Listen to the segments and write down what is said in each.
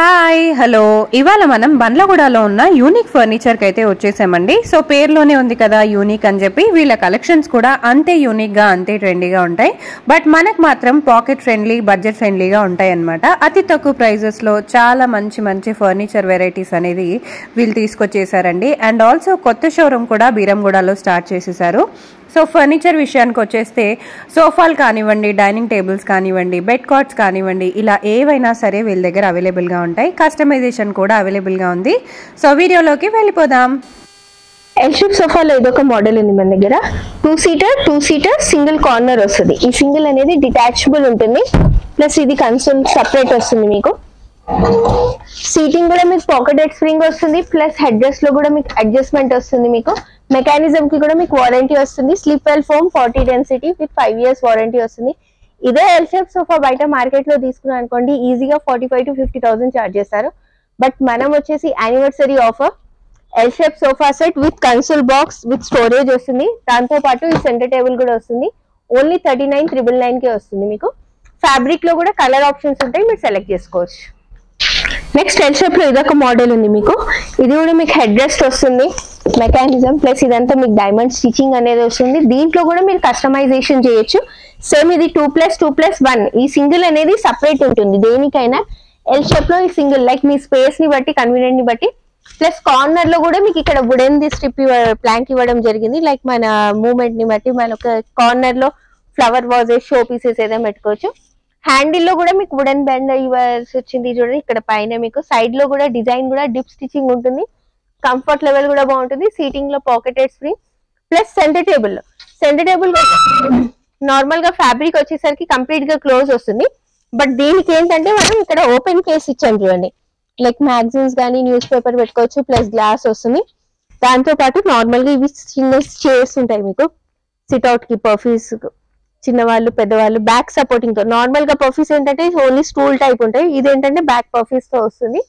Hi hello ఇవాళ మనం బండ్లగూడలో ఉన్న యూనిక్ ఫర్నిచర్ కి అయితే వచ్చేసామండి. సో పేరులోనే ఉంది కదా యూనిక్ అని చెప్పి వీళ్ళ కలెక్షన్స్ కూడా అంతే యూనిక్ గా అంతే ట్రెండీగా ఉంటాయి. బట్ మనకు మాత్రం పాకెట్ ఫ్రెండ్లీ బడ్జెట్ ఫ్రెండ్లీగా ఉంటాయి అన్నమాట. అతి తక్కువ ప్రైజెస్ లో చాలా మంచి మంచి ఫర్నిచర్ వెరైటీస్ అనేది వీళ్ళు తీసుకొచ్చేసారండి. అండ్ ఆల్సో కొత్త షోరూమ్ కూడా బీరంగూడలో స్టార్ట్ చేసేసారు. సో ఫర్నిచర్ విషయానికి వచ్చేస్తే సోఫాలు కానివ్వండి, డైనింగ్ టేబుల్స్ కానివ్వండి, బెడ్ కాట్స్ కానివ్వండి, ఇలా ఏవైనా సరే వీళ్ళ దగ్గర అవైలబుల్గా ఉంటాయి. కస్టమైజేషన్ కూడా అవైలబుల్గా ఉంది. సో వీడియోలోకి వెళ్ళిపోదాం. ఎల్ షేప్ సోఫాలో ఇదొక మోడల్ ఉంది మన దగ్గర. టూ సీటర్ సింగిల్ కార్నర్ వస్తుంది. ఈ సింగిల్ అనేది డిటాచబుల్ ఉంటుంది. ప్లస్ ఇది కన్సోల్ సపరేట్ వస్తుంది. మీకు సీటింగ్ కూడా మీకు పాకెట్ స్ప్రింగ్ వస్తుంది. ప్లస్ హెడ్ రెస్ట్ లో కూడా మీకు అడ్జస్ట్మెంట్ వస్తుంది. మీకు మెకానిజం కి కూడా మీకు వారంటీ వస్తుంది. Slip well foam 40 density with 5 years warranty వస్తుంది. ఇదే ఎల్ షేప్ సోఫా బయట మార్కెట్ లో తీసుకున్నాం అనుకోండి, ఈజీగా 45,000 to 50,000 చార్జ్ చేస్తారు. బట్ మనం వచ్చేసి anniversary offer L shape sofa set with console box with storage వస్తుంది. దాంతో పాటు ఈ సెంటర్ టేబుల్ కూడా వస్తుంది. ఓన్లీ 39,999 కే వస్తుంది. మీకు ఫ్యాబ్రిక్ లో కూడా కలర్ ఆప్షన్స్ ఉంటాయి, మీరు సెలెక్ట్ చేసుకోవచ్చు. నెక్స్ట్ ఎల్ షేప్ లో ఇదొక మోడల్ ఉంది. మీకు ఇది కూడా మీకు హెడ్ రెస్ట్ వస్తుంది, మెకానిజం ప్లస్ ఇదంతా మీకు డైమండ్ స్టిచింగ్ అనేది వస్తుంది. దీంట్లో కూడా మీరు కస్టమైజేషన్ చేయొచ్చు. సేమ్ ఇది 2+2+1 ఈ సింగిల్ అనేది సపరేట్ ఉంటుంది. దేనికైనా ఎల్ షేప్ లో ఈ సింగిల్ లైక్ మీ స్పేస్ ని బట్టి కన్వీనియంట్ ని బట్టి. ప్లస్ కార్నర్ లో కూడా మీకు ఇక్కడ వుడెన్ ది స్ట్రిప్ ప్లాంక్ ఇవ్వడం జరిగింది. లైక్ మన మూవ్మెంట్ ని బట్టి మన ఒక కార్నర్ లో ఫ్లవర్ వాజెస్ షో పీసెస్ ఏదైనా పెట్టుకోవచ్చు. హ్యాండిల్ లో కూడా మీకు వుడెన్ బ్యాండ్ ఇవ్వాల్సి వచ్చింది. చూడండి ఇక్కడ పైన మీకు సైడ్ లో కూడా డిజైన్ కూడా డిప్ స్టిచింగ్ ఉంటుంది. కంఫర్ట్ లెవెల్ కూడా బాగుంటుంది. సీటింగ్ లో pocketed spring plus centre table normal గా ఫ్యాబ్రిక్ వచ్చేసరికి కంప్లీట్ గా క్లోజ్ వస్తుంది. బట్ దీనికి ఏంటంటే మనం ఇక్కడ ఓపెన్ కేస్ ఇచ్చాం చూడండి. లైక్ మ్యాగజైన్స్ కానీ న్యూస్ పేపర్ పెట్టుకోవచ్చు. ప్లస్ గ్లాస్ వస్తుంది. దాంతో పాటు నార్మల్ గా ఇవి చిన్న చైర్స్ ఉంటాయి. మీకు సిట్అవుట్ కి పర్ఫీస్ చిన్నవాళ్ళు పెద్దవాళ్ళు బ్యాక్ సపోర్టింగ్ తో. నార్మల్ గా పర్ఫీస్ ఏంటంటే ఓన్లీ స్టూల్ టైప్ ఉంటాయి. ఇది ఏంటంటే బ్యాక్ పర్ఫీస్ తో వస్తుంది.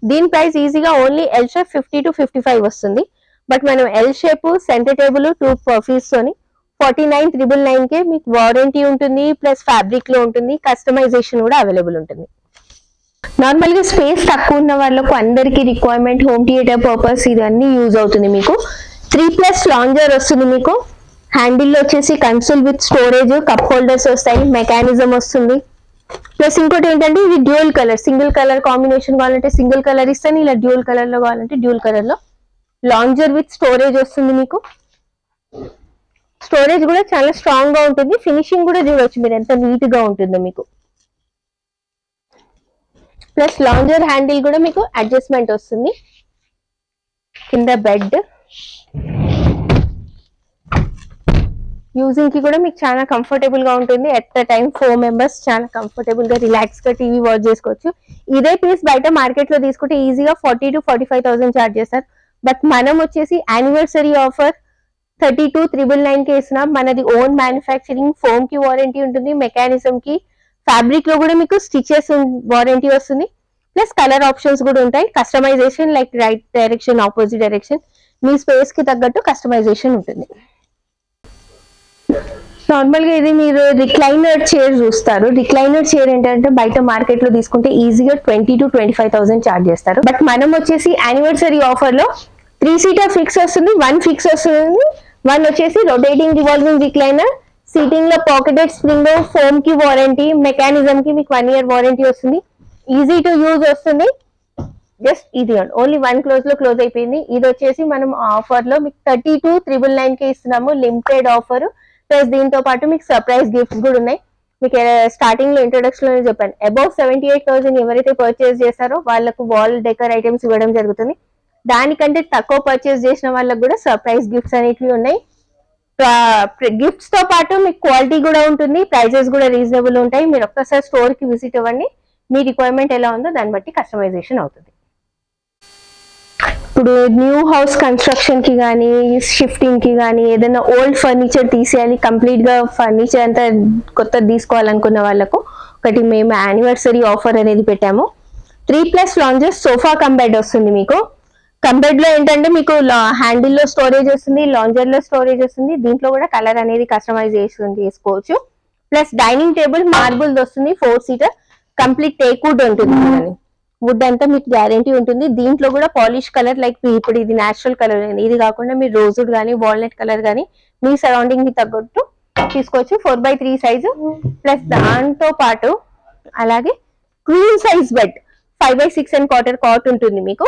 దీని ప్రైస్ ఈజీగా ఓన్లీ ఎల్ షేప్ 50 to 55 వస్తుంది. బట్ మనం ఎల్ షేప్ సెంటర్ టేబుల్ 2 పర్ఫీస్ తోని 49,999 కే మీకు వారంటీ ఉంటుంది. ప్లస్ ఫ్యాబ్రిక్ లో ఉంటుంది. కస్టమైజేషన్ కూడా అవైలబుల్ ఉంటుంది. నార్మల్ గా స్పేస్ తక్కువ ఉన్న వాళ్ళకు అందరికి రిక్వైర్మెంట్ హోమ్ థియేటర్ పర్పస్ ఇదన్నీ యూజ్ అవుతుంది. మీకు 3+ లాంజర్ వస్తుంది. మీకు హ్యాండిల్ లో వచ్చేసి console with storage cup holders వస్తాయి. మెకానిజం వస్తుంది. ప్లస్ ఇంకోటి ఏంటంటే ఇది dual colour, single colour combination కావాలంటే సింగిల్ కలర్ ఇస్తాను. ఇలా డ్యూయల్ కలర్ లో కావాలంటే డ్యూయల్ కలర్ లో. లాంజర్ విత్ స్టోరేజ్ వస్తుంది. మీకు స్టోరేజ్ కూడా చాలా స్ట్రాంగ్ గా ఉంటుంది. ఫినిషింగ్ కూడా చూడవచ్చు మీరు ఎంత నీట్ గా ఉంటుందో మీకు. ప్లస్ లాంజర్ హ్యాండిల్ కూడా మీకు అడ్జస్ట్మెంట్ వస్తుంది. కింద బెడ్ యూజింగ్ కి కూడా మీకు చాలా కంఫర్టబుల్ గా ఉంటుంది. ఎట్ ద టైం 4 members చాలా కంఫర్టబుల్ గా రిలాక్స్ గా టీవీ వాచ్ చేసుకోవచ్చు. ఇదే పీస్ బయట మార్కెట్ లో తీసుకుంటే ఈజీగా 40,000 to 45,000 చార్జ్ చేస్తారు. బట్ మనం వచ్చేసి యానివర్సరీ ఆఫర్ 32,999 కే ఇస్తున్నాం. మనది ఓన్ మ్యానుఫ్యాక్చరింగ్, ఫోమ్ కి వారంటీ ఉంటుంది. మెకానిజం కి ఫ్యాబ్రిక్ లో కూడా మీకు స్టిచెస్ వారంటీ వస్తుంది. ప్లస్ కలర్ ఆప్షన్స్ కూడా ఉంటాయి. Customisation like right direction, opposite direction మీ స్పేస్ కి తగ్గట్టు కస్టమైజేషన్ ఉంటుంది. నార్మల్ గా ఇది మీరు రిక్లైనర్ చైర్ చూస్తారు. రిక్లైనర్ చైర్ ఏంటంటే బయట మార్కెట్ లో తీసుకుంటే ఈజీగా 20,000 to 25,000 చార్జ్ చేస్తారు. బట్ మనం వచ్చేసి యానివర్సరీ ఆఫర్ లో 3 seater ఫిక్స్ వస్తుంది, 1 ఫిక్స్ వస్తుంది. 1 వచ్చేసి రొటేటింగ్ రివాల్వింగ్ రిక్లైనర్. సీటింగ్ లో పాకెటెడ్ స్ప్రింగ్, ఫోమ్ కి వారంటీ, మెకానిజం కి మీకు 1 year వారంటీ వస్తుంది. ఈజీ టు యూజ్ వస్తుంది. జస్ట్ ఇది ఓన్లీ 1 క్లోజ్ లో క్లోజ్ అయిపోయింది. ఇది వచ్చేసి మనం ఆఫర్ లో మీకు 32,999 కే ఇస్తున్నాము. Limited offer. ప్లస్ దీంతో పాటు మీకు సర్ప్రైజ్ గిఫ్ట్స్ కూడా ఉన్నాయి. మీకు స్టార్టింగ్ లో ఇంట్రొడక్షన్ లో చెప్పాను, అబౌవ్ 78,000 ఎవరైతే పర్చేస్ చేస్తారో వాళ్ళకు వాల్ డెకర్ ఐటమ్స్ ఇవ్వడం జరుగుతుంది. దానికంటే తక్కువ పర్చేస్ చేసిన వాళ్ళకు కూడా సర్ప్రైజ్ గిఫ్ట్స్ అనేటివి ఉన్నాయి. గిఫ్ట్స్ తో పాటు మీకు క్వాలిటీ కూడా ఉంటుంది. ప్రైజెస్ కూడా రీజనబుల్ ఉంటాయి. మీరు ఒక్కసారి స్టోర్ కి విజిట్ అవ్వండి. మీ రిక్వైర్మెంట్ ఎలా ఉందో దాన్ని బట్టి కస్టమైజేషన్ అవుతుంది. ఇప్పుడు న్యూ హౌస్ కన్స్ట్రక్షన్ కి కానీ, షిఫ్టింగ్ కి కానీ, ఏదైనా ఓల్డ్ ఫర్నిచర్ తీసేయాలి, కంప్లీట్ గా ఫర్నిచర్ అంతా కొత్తది తీసుకోవాలనుకున్న వాళ్ళకు ఒకటి మేము యానివర్సరీ ఆఫర్ అనేది పెట్టాము. 3+ లాంజర్స్ సోఫా కమ్ బెడ్ వస్తుంది. మీకు కమ్ బెడ్ లో ఏంటంటే మీకు హ్యాండిల్ లో స్టోరేజ్ వస్తుంది, లాంజర్ లో స్టోరేజ్ వస్తుంది. దీంట్లో కూడా కలర్ అనేది కస్టమైజేషన్ చేసుకోవచ్చు. ప్లస్ డైనింగ్ టేబుల్ మార్బుల్ వస్తుంది, 4 seater కంప్లీట్ టేక్ వుడ్ ఉంటుంది. వుడ్ అంతా మీకు గ్యారంటీ ఉంటుంది. దీంట్లో కూడా పాలిష్ కలర్ లైక్ ఇప్పుడు ఇది నేచురల్ కలర్, ఇది కాకుండా మీరు రోజ్వుడ్ కానీ వాల్నట్ కలర్ కానీ మీ సరౌండింగ్ కి తగ్గట్టు తీసుకోవచ్చు. 4x3 సైజు ప్లస్ దాంతో పాటు అలాగే క్వీన్ సైజ్ బెడ్ 5/6 కాట్ ఉంటుంది మీకు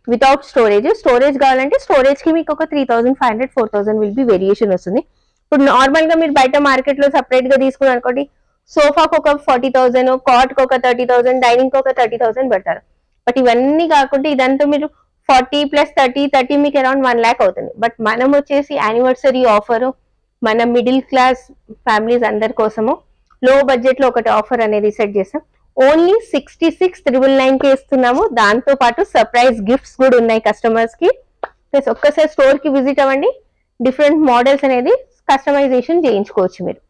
వితౌట్ స్టోరేజ్ కావాలంటే స్టోరేజ్ కి మీకు ఒక 3500-4000 విల్ బి వేరియేషన్ వస్తుంది. ఇప్పుడు నార్మల్ గా మీరు బయట మార్కెట్ లో సపరేట్ గా తీసుకున్నారు అనుకోండి, సోఫాకి ఒక 40,000, కాట్ కి ఒక 30,000, డైనింగ్ కి ఒక 30,000 పెడతారు. బట్ ఇవన్నీ కాకుండా ఇదంతా మీరు 40 + 30 మీకు అరౌండ్ 1 lakh అవుతుంది. బట్ మనం వచ్చేసి యానివర్సరీ ఆఫర్ మన మిడిల్ క్లాస్ ఫ్యామిలీస్ అందరి కోసము లో బడ్జెట్ లో ఒకటి ఆఫర్ అనేది సెట్ చేస్తాం. ఓన్లీ 66,999 కి ఇస్తున్నాము. దాంతో పాటు సర్ప్రైజ్ గిఫ్ట్స్ కూడా ఉన్నాయి కస్టమర్స్ కి. ప్లస్ ఒక్కసారి స్టోర్ కి విజిట్ అవ్వండి, డిఫరెంట్ మోడల్స్ అనేది కస్టమైజేషన్ చేయించుకోవచ్చు మీరు.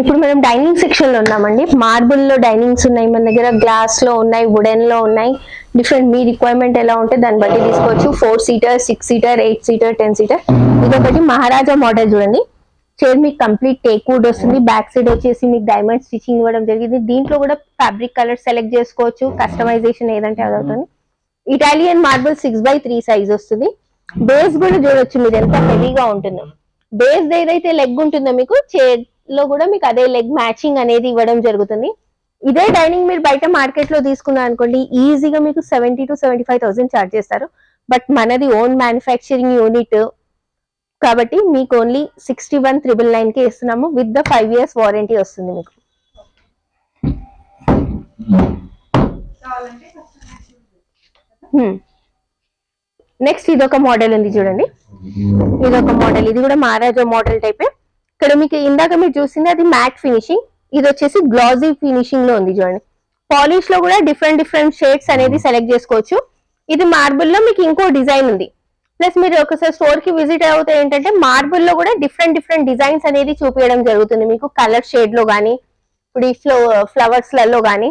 ఇప్పుడు మనం డైనింగ్ సెక్షన్ లో ఉన్నామండి. మార్బుల్ లో డైనింగ్స్ ఉన్నాయి మన దగ్గర, గ్లాస్ లో ఉన్నాయి, వుడెన్ లో ఉన్నాయి. డిఫరెంట్ మీ రిక్వైర్మెంట్ ఎలా ఉంటే దాన్ని బట్టి తీసుకోవచ్చు. 4 సీటర్, 6 సీటర్, 8 సీటర్, 10 సీటర్. ఇదొకటి మహారాజా మోడల్ చూడండి. చైర్ మీకు కంప్లీట్ టేక్ వుడ్ వస్తుంది. బ్యాక్ సైడ్ వచ్చేసి మీకు డైమండ్ స్టిచింగ్ ఇవ్వడం జరిగింది. దీంట్లో కూడా ఫ్యాబ్రిక్ కలర్ సెలెక్ట్ చేసుకోవచ్చు, కస్టమైజేషన్ ఏదంటే అదవుతుంది. ఇటాలియన్ మార్బుల్ 6x3 సైజ్ వస్తుంది. బేస్ కూడా చూడొచ్చు మీరు ఎంత హెవీగా ఉంటుందో. బేస్ ఏదైతే లెగ్ ఉంటుందో మీకు చైర్ లో కూడా మీకు అదే లెగ్ మ్యాచింగ్ అనేది ఇవ్వడం జరుగుతుంది. ఇదే డైనింగ్ మీరు బయట మార్కెట్ లో తీసుకున్నారు అనుకోండి, ఈజీగా మీకు 70,000-75,000 ఛార్జ్ చేస్తారు. బట్ మనది ఓన్ మ్యానుఫ్యాక్చరింగ్ యూనిట్ కాబట్టి మీకు ఓన్లీ 61,999 కి ఇస్తున్నాము. విత్ ద 5 years వారంటీ వస్తుంది మీకు. నెక్స్ట్ ఇదొక మోడల్ ఉంది చూడండి. ఇదొక మోడల్, ఇది కూడా మహారాజా మోడల్ టైపే. ఇక్కడ మీకు ఇందాక మీరు చూసింది అది మ్యాట్ ఫినిషింగ్, ఇది వచ్చేసి గ్లాజీ ఫినిషింగ్ లో ఉంది చూడండి. పాలిష్ లో కూడా డిఫరెంట్ షేడ్స్ అనేది సెలెక్ట్ చేసుకోవచ్చు. ఇది మార్బుల్ లో మీకు ఇంకో డిజైన్ ఉంది. ప్లస్ మీరు ఒకసారి స్టోర్ కి విజిట్ అవుతే ఏంటంటే మార్బుల్ లో కూడా డిఫరెంట్ డిజైన్స్ అనేది చూపించడం జరుగుతుంది మీకు. కలర్ షేడ్ లో కానీ, ఇప్పుడు ఈ ఫ్లవర్స్ లలో కానీ,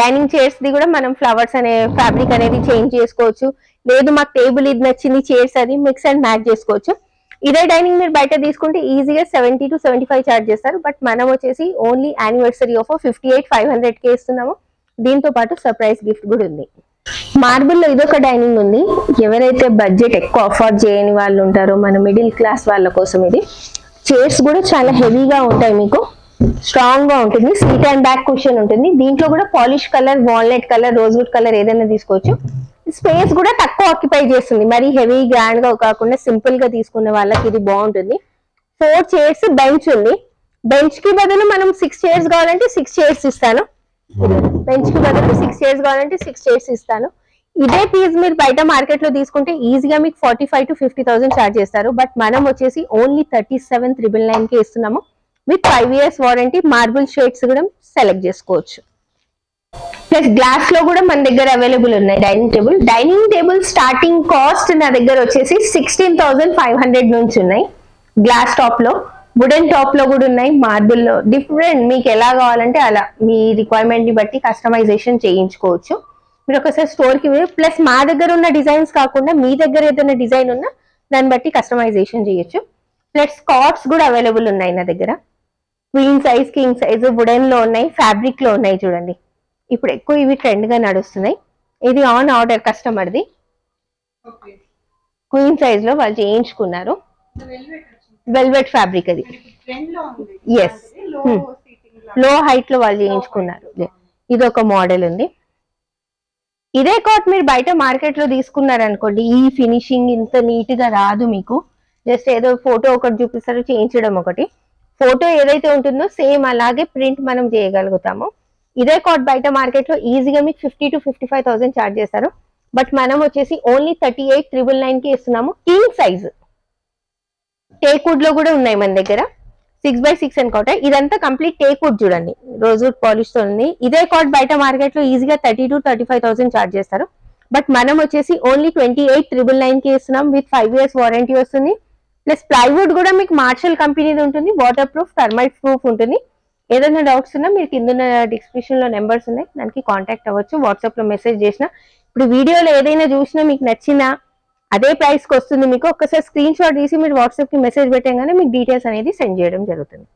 డైనింగ్ చైర్స్ ది కూడా మనం ఫ్లవర్స్ అనే ఫ్యాబ్రిక్ అనేది చేంజ్ చేసుకోవచ్చు. లేదు మాకు టేబుల్ ఇది నచ్చింది, చైర్స్ అది మిక్స్ అండ్ మ్యాచ్ చేసుకోవచ్చు. ఇదే డైనింగ్ మీరు బయట తీసుకుంటే ఈజీగా 70-75 ఛార్జ్ చేస్తారు. బట్ మనం వచ్చేసి ఓన్లీ యానివర్సరీ ఆఫర్ 58,500 కి ఇస్తున్నాము. దీంతో పాటు సర్ప్రైజ్ గిఫ్ట్ కూడా ఉంది. మార్బుల్ లో ఇదొక డైనింగ్ ఉంది. ఎవరైతే బడ్జెట్ ఎక్కువ అఫోర్డ్ చేయని వాళ్ళు ఉంటారో మన మిడిల్ క్లాస్ వాళ్ళ కోసం ఇది. చైర్స్ కూడా చాలా హెవీగా ఉంటాయి, మీకు స్ట్రాంగ్ గా ఉంటుంది. సీట్ అండ్ బ్యాక్ కుషన్ ఉంటుంది. దీంట్లో కూడా polish colour, walnut colour, rosewood colour ఏదైనా తీసుకోవచ్చు. స్పేస్ కూడా తక్కువ ఆక్యుపై చేస్తుంది. మరి హెవీ గ్రాండ్ గా కాకుండా సింపుల్ గా తీసుకునే వాళ్ళకి ఇది బాగుంటుంది. 4 చైర్స్, బెంచ్ ఉంది. బెంచ్ కి బదులు మనం 6 చైర్స్ కావాలంటే 6 చైర్స్ ఇస్తాను. బెంచ్ కి బదులు 6 చైర్స్ కావాలంటే 6 చైర్స్ ఇస్తాను. ఇదే పీస్ మీరు బయట మార్కెట్ లో తీసుకుంటే ఈజీగా మీకు 45,000-50,000 ఛార్జ్ చేస్తారు. బట్ మనం వచ్చేసి ఓన్లీ 37,999 కి ఇస్తున్నాము. With 5 years warranty. Marble shades కూడా సెలెక్ట్ చేసుకోవచ్చు. ప్లస్ గ్లాస్ లో కూడా మన దగ్గర అవైలబుల్ ఉన్నాయి డైనింగ్ టేబుల్ స్టార్టింగ్ కాస్ట్ నా దగ్గర వచ్చేసి 16,500 నుంచి ఉన్నాయి. గ్లాస్ టాప్ లో, వుడెన్ టాప్ లో కూడా ఉన్నాయి, మార్బుల్ లో డిఫరెంట్ మీకు ఎలా కావాలంటే అలా మీ రిక్వైర్మెంట్ ని బట్టి కస్టమైజేషన్ చేయించుకోవచ్చు. మీరు ఒకసారి స్టోర్ కి ప్లస్ మా దగ్గర ఉన్న డిజైన్స్ కాకుండా మీ దగ్గర ఏదైనా డిజైన్ ఉన్నా దాన్ని బట్టి కస్టమైజేషన్ చేయొచ్చు. ప్లస్ కాట్స్ కూడా అవైలబుల్ ఉన్నాయి నా దగ్గర. Queen size, king size, wooden లో ఉన్నాయి, ఫ్యాబ్రిక్ లో ఉన్నాయి చూడండి. ఇప్పుడు ఎక్కువ ఇవి ట్రెండ్ గా నడుస్తున్నాయి. ఇది ఆన్ ఆర్డర్ కస్టమర్ది. క్వీన్ సైజ్ లో వాళ్ళు చేయించుకున్నారు. వెల్వెట్ ఫ్యాబ్రిక్ అది. ఎస్, లో హైట్ లో వాళ్ళు చేయించుకున్నారు. ఇది ఒక మోడల్ ఉంది. ఇదే కాట్ మీరు బయట మార్కెట్ లో తీసుకున్నారు అనుకోండి, ఈ ఫినిషింగ్ ఇంత నీట్ గా రాదు మీకు. జస్ట్ ఏదో ఫోటో ఒకటి చూపిస్తారు, చేయించడం ఒకటి. ఫోటో ఏదైతే ఉంటుందో సేమ్ అలాగే ప్రింట్ మనం చేయగలుగుతాము. ఇదే కాట్ బయట మార్కెట్ లో ఈజీగా మీకు 50,000-55,000 ఛార్జ్ చేస్తారు. బట్ మనం వచ్చేసి ఓన్లీ 38,999 కి ఇస్తున్నాము. కింగ్ సైజ్ టేక్ వుడ్ లో కూడా ఉన్నాయి మన దగ్గర. 6x6 అని కాట్. ఇదంతా కంప్లీట్ టేక్ వుడ్ చూడండి, రోజ్వుడ్ పాలిష్ తో ఉంది. ఇదే కాట్ బయట మార్కెట్ లో ఈజీగా 30,000-35,000 ఛార్జ్ చేస్తారు. బట్ మనం వచ్చేసి ఓన్లీ 28,999 కి ఇస్తున్నాం. విత్ 5 years వారంటీ వస్తుంది. ప్లస్ ప్లైవుడ్ కూడా మీకు మార్షల్ కంపెనీది ఉంటుంది. వాటర్ ప్రూఫ్, టర్మైట్ ప్రూఫ్ ఉంటుంది. ఏదైనా డౌట్స్ ఉన్నా మీరు కింద డిస్క్రిప్షన్ లో నెంబర్స్ ఉన్నాయి, దానికి కాంటాక్ట్ అవ్వచ్చు. వాట్సాప్ లో మెసేజ్ చేసిన ఇప్పుడు వీడియోలో ఏదైనా చూసినా మీకు నచ్చినా అదే ప్రైస్ కి వస్తుంది. మీకు ఒక్కసారి స్క్రీన్ షాట్ తీసి మీరు వాట్సాప్ కి మెసేజ్ పెట్టగానే మీకు డీటెయిల్స్ అనేది సెండ్ చేయడం జరుగుతుంది.